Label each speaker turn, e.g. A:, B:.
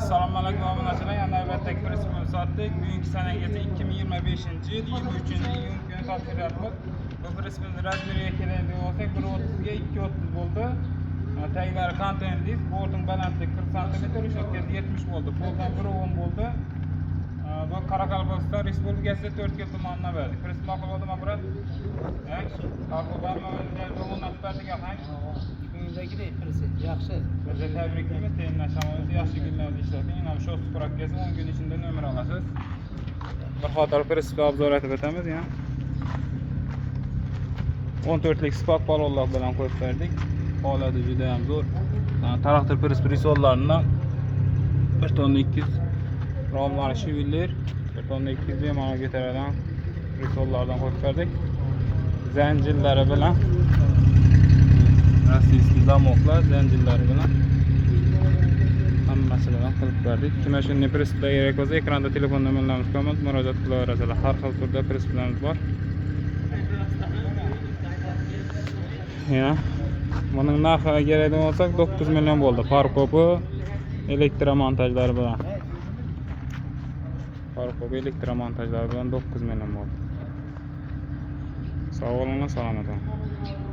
A: Assalomu alaykum obunachilar. Yana navbatdagi pressimizni sotdik. Bugungi sanagacha 2025-yil 23-iyun kuni topshiryapmiz. Bu pressimizni razmeriga keladigan bo'lsak 1.30 ga 2.30 bo'ldi. Taglari kontentis, borting balandligi 40 cm, reshotkasi 70 bo'ldi. Poldan 1.10 bo'ldi. Bu Qoraqalpog'iston Respublikasida 4 yil tomonidan berdi. Press ma'qul bo'ldimi, brat?
B: Bugundagiday press yaxshi.
A: Sizni tabriklaymiz. Tayinlashamoz yaxshi kunlarda ishlating. Mana shu spravkasi 10 kun ichida nomer olasiz. Bir qator pressga obzor etib o'tamiz ya. 14 lik spak balonlar bilan qo'yib berdik. Holati juda ham zo'r. Traktor press prisollaridan 1 tonna 200 romlar shivillar 1 tonna 200 bemalol ko'taradigan prisollardan qo'yib berdik. Zanjirlari bilan rossiyskiy zamoklar zanjirlari bilan hammasi bilan qilib berdik. Kim shunday presslar kerak bo'lsa, ekranda telefon nomerlarimiz qolmas, murojaat qilaverasizlar. Har xil turda presslarimiz bor. Ya. Buning narxiga keladigan bo'lsak 9 million bo'ldi. Farkopi elektromontajlari bilan. Farkopi elektromontajlari bilan 9 million bo'ldi. Sog' bo'linglar, salomat bo'ling.